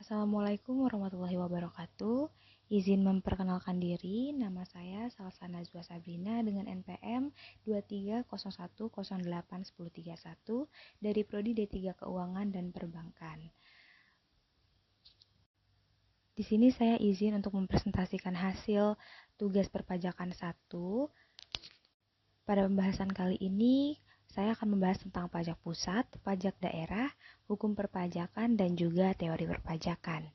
Assalamualaikum warahmatullahi wabarakatuh. Izin memperkenalkan diri, nama saya Salsa Najwa Sabrina dengan NPM 2301081031 dari Prodi D3 Keuangan dan Perbankan. Di sini saya izin untuk mempresentasikan hasil tugas perpajakan 1. Pada pembahasan kali ini, saya akan membahas tentang pajak pusat, pajak daerah, hukum perpajakan, dan juga teori perpajakan.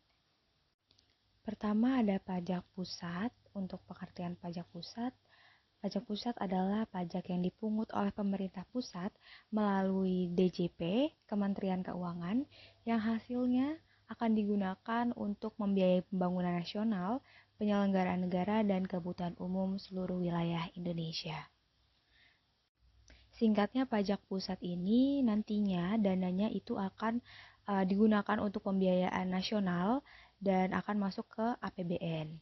Pertama ada pajak pusat. Untuk pengertian pajak pusat adalah pajak yang dipungut oleh pemerintah pusat melalui DJP, Kementerian Keuangan, yang hasilnya akan digunakan untuk membiayai pembangunan nasional, penyelenggaraan negara, dan kebutuhan umum seluruh wilayah Indonesia. Singkatnya, pajak pusat ini nantinya dananya itu akan digunakan untuk pembiayaan nasional dan akan masuk ke APBN.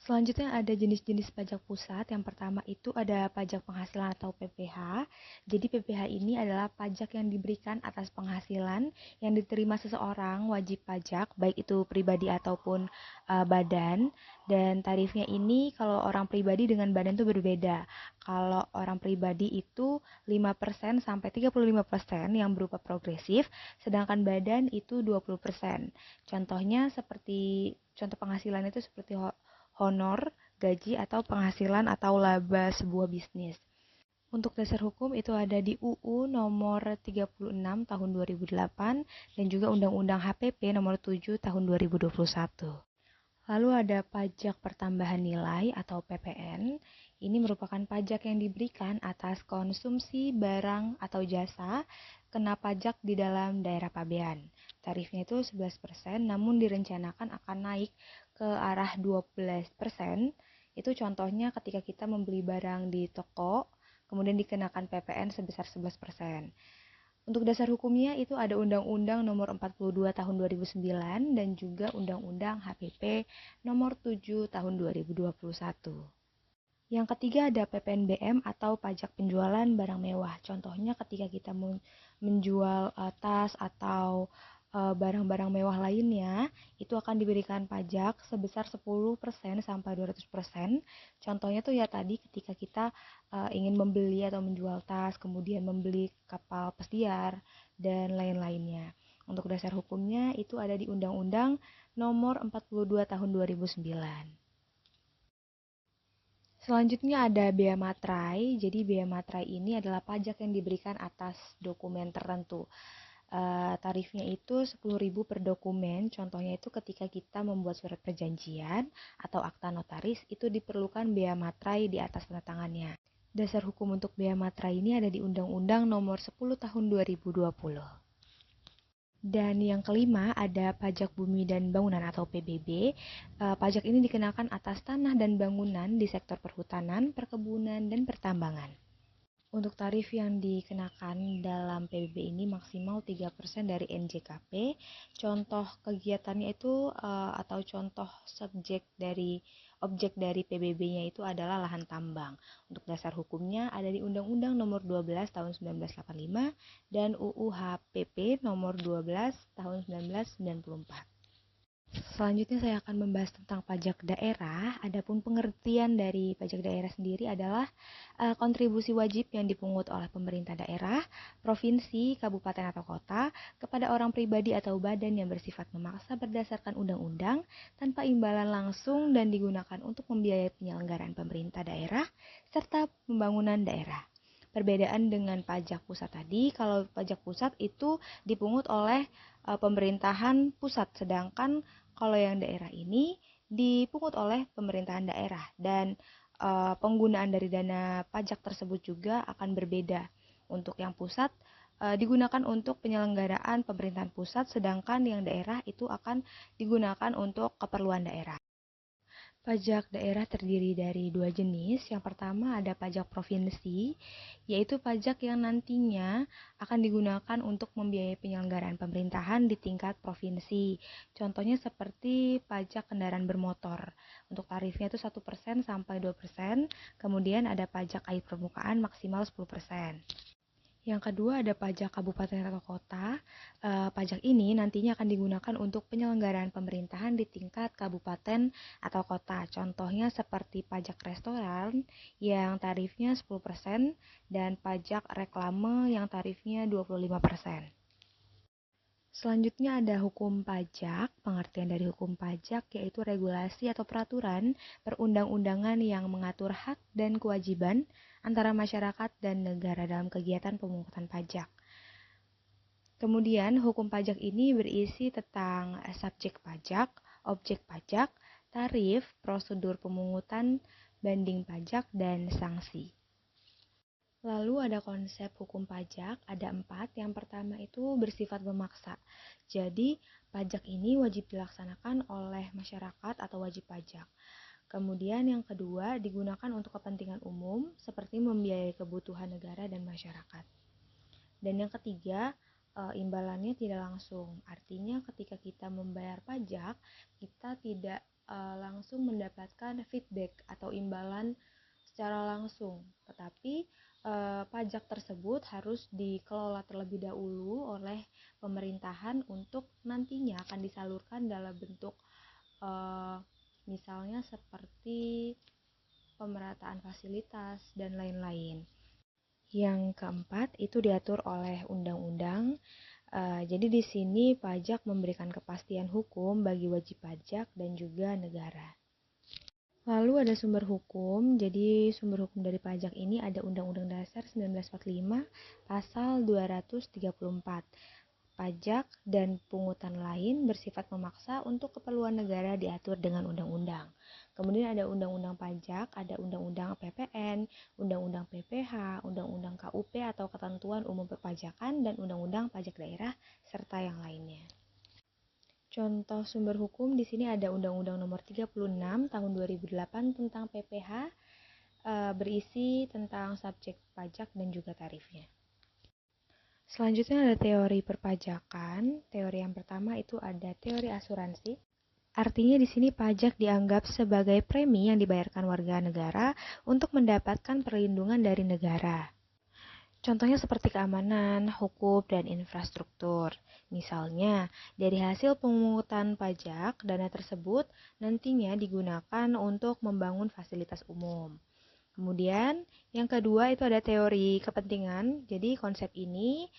Selanjutnya ada jenis-jenis pajak pusat. Yang pertama itu ada pajak penghasilan atau PPH. Jadi PPH ini adalah pajak yang diberikan atas penghasilan yang diterima seseorang wajib pajak, baik itu pribadi ataupun badan. Dan tarifnya ini kalau orang pribadi dengan badan itu berbeda. Kalau orang pribadi itu 5% sampai 35% yang berupa progresif, sedangkan badan itu 20%. Contohnya contoh penghasilan itu seperti honor, gaji, atau penghasilan atau laba sebuah bisnis. Untuk dasar hukum itu ada di UU nomor 36 tahun 2008 dan juga Undang-Undang HPP nomor 7 tahun 2021. Lalu ada pajak pertambahan nilai atau PPN. Ini merupakan pajak yang diberikan atas konsumsi barang atau jasa kena pajak di dalam daerah pabean. Tarifnya itu 11%, namun direncanakan akan naik ke arah 12%. Itu contohnya ketika kita membeli barang di toko, kemudian dikenakan PPN sebesar 11%. Untuk dasar hukumnya itu ada Undang-Undang Nomor 42 Tahun 2009 dan juga Undang-Undang HPP Nomor 7 Tahun 2021. Yang ketiga ada PPNBM atau pajak penjualan barang mewah. Contohnya ketika kita menjual tas atau barang-barang mewah lainnya, itu akan diberikan pajak sebesar 10% sampai 200%. Contohnya tuh ya tadi ketika kita ingin membeli atau menjual tas, kemudian membeli kapal pesiar, dan lain-lainnya. Untuk dasar hukumnya itu ada di Undang-Undang Nomor 42 Tahun 2009. Selanjutnya ada bea materai. Jadi bea materai ini adalah pajak yang diberikan atas dokumen tertentu. Tarifnya itu 10.000 per dokumen. Contohnya itu ketika kita membuat surat perjanjian atau akta notaris, itu diperlukan bea materai di atas tanda tangannya. Dasar hukum untuk bea materai ini ada di Undang-Undang Nomor 10 Tahun 2020. Dan yang kelima ada pajak bumi dan bangunan atau PBB. Pajak ini dikenakan atas tanah dan bangunan di sektor perhutanan, perkebunan, dan pertambangan. Untuk tarif yang dikenakan dalam PBB ini maksimal 3% dari NJKP. Contoh kegiatannya itu atau contoh objek dari PBB-nya itu adalah lahan tambang. Untuk dasar hukumnya ada di Undang-Undang Nomor 12 Tahun 1985 dan UU HPP Nomor 12 Tahun 1994. Selanjutnya saya akan membahas tentang pajak daerah. Adapun pengertian dari pajak daerah sendiri adalah kontribusi wajib yang dipungut oleh pemerintah daerah, provinsi, kabupaten atau kota kepada orang pribadi atau badan yang bersifat memaksa berdasarkan undang-undang tanpa imbalan langsung dan digunakan untuk membiayai penyelenggaraan pemerintah daerah serta pembangunan daerah. Perbedaan dengan pajak pusat tadi, kalau pajak pusat itu dipungut oleh pemerintahan pusat, sedangkan kalau yang daerah ini dipungut oleh pemerintahan daerah dan penggunaan dari dana pajak tersebut juga akan berbeda. Untuk yang pusat digunakan untuk penyelenggaraan pemerintahan pusat, sedangkan yang daerah itu akan digunakan untuk keperluan daerah. Pajak daerah terdiri dari dua jenis. Yang pertama ada pajak provinsi, yaitu pajak yang nantinya akan digunakan untuk membiayai penyelenggaraan pemerintahan di tingkat provinsi. Contohnya seperti pajak kendaraan bermotor. Untuk tarifnya itu 1% sampai 2%. Kemudian ada pajak air permukaan maksimal 10%. Yang kedua ada pajak kabupaten atau kota. Pajak ini nantinya akan digunakan untuk penyelenggaraan pemerintahan di tingkat kabupaten atau kota. Contohnya seperti pajak restoran yang tarifnya 10% dan pajak reklame yang tarifnya 25%. Selanjutnya ada hukum pajak. Pengertian dari hukum pajak yaitu regulasi atau peraturan perundang-undangan yang mengatur hak dan kewajiban antara masyarakat dan negara dalam kegiatan pemungutan pajak. Kemudian hukum pajak ini berisi tentang subjek pajak, objek pajak, tarif, prosedur pemungutan, banding pajak, dan sanksi. Lalu ada konsep hukum pajak, ada 4. Yang pertama itu bersifat memaksa. Jadi, pajak ini wajib dilaksanakan oleh masyarakat atau wajib pajak. Kemudian yang kedua, digunakan untuk kepentingan umum, seperti membiayai kebutuhan negara dan masyarakat. Dan yang ketiga, imbalannya tidak langsung. Artinya ketika kita membayar pajak, kita tidak langsung mendapatkan feedback atau imbalan secara langsung, tetapi pajak tersebut harus dikelola terlebih dahulu oleh pemerintahan untuk nantinya akan disalurkan dalam bentuk misalnya seperti pemerataan fasilitas dan lain-lain. Yang keempat itu diatur oleh undang-undang. Jadi di sini pajak memberikan kepastian hukum bagi wajib pajak dan juga negara. Lalu ada sumber hukum. Jadi sumber hukum dari pajak ini ada Undang-Undang Dasar 1945 pasal 234. Pajak dan pungutan lain bersifat memaksa untuk keperluan negara diatur dengan undang-undang. Kemudian ada undang-undang pajak, ada undang-undang PPN, undang-undang PPH, undang-undang KUP atau ketentuan umum perpajakan, dan undang-undang pajak daerah serta yang lainnya. Contoh sumber hukum di sini ada Undang-Undang Nomor 36 Tahun 2008 tentang PPH, berisi tentang subjek pajak dan juga tarifnya. Selanjutnya ada teori perpajakan. Teori yang pertama itu ada teori asuransi. Artinya di sini pajak dianggap sebagai premi yang dibayarkan warga negara untuk mendapatkan perlindungan dari negara. Contohnya seperti keamanan, hukum, dan infrastruktur. Misalnya, dari hasil pemungutan pajak, dana tersebut nantinya digunakan untuk membangun fasilitas umum. Kemudian, yang kedua itu ada teori kepentingan. Jadi, konsep ini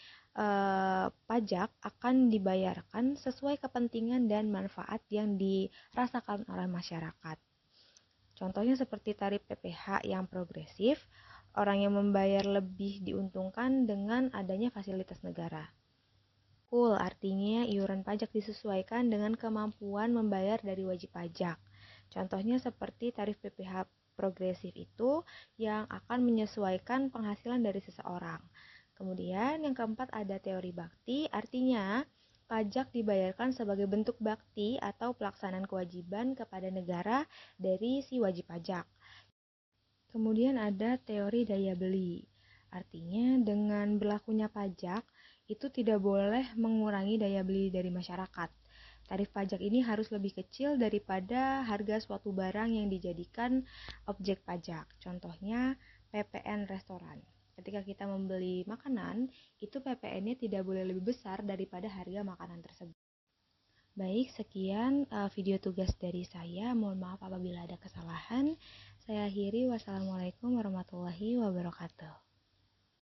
pajak akan dibayarkan sesuai kepentingan dan manfaat yang dirasakan oleh masyarakat. Contohnya seperti tarif PPH yang progresif, orang yang membayar lebih diuntungkan dengan adanya fasilitas negara. Cool, artinya iuran pajak disesuaikan dengan kemampuan membayar dari wajib pajak. Contohnya seperti tarif PPH progresif itu yang akan menyesuaikan penghasilan dari seseorang. Kemudian yang keempat ada teori bakti, artinya pajak dibayarkan sebagai bentuk bakti atau pelaksanaan kewajiban kepada negara dari si wajib pajak. Kemudian ada teori daya beli, artinya dengan berlakunya pajak itu tidak boleh mengurangi daya beli dari masyarakat. Tarif pajak ini harus lebih kecil daripada harga suatu barang yang dijadikan objek pajak. Contohnya PPN restoran. Ketika kita membeli makanan, itu PPN-nya tidak boleh lebih besar daripada harga makanan tersebut. Baik, sekian video tugas dari saya. Mohon maaf apabila ada kesalahan. Saya akhiri. Wassalamualaikum warahmatullahi wabarakatuh.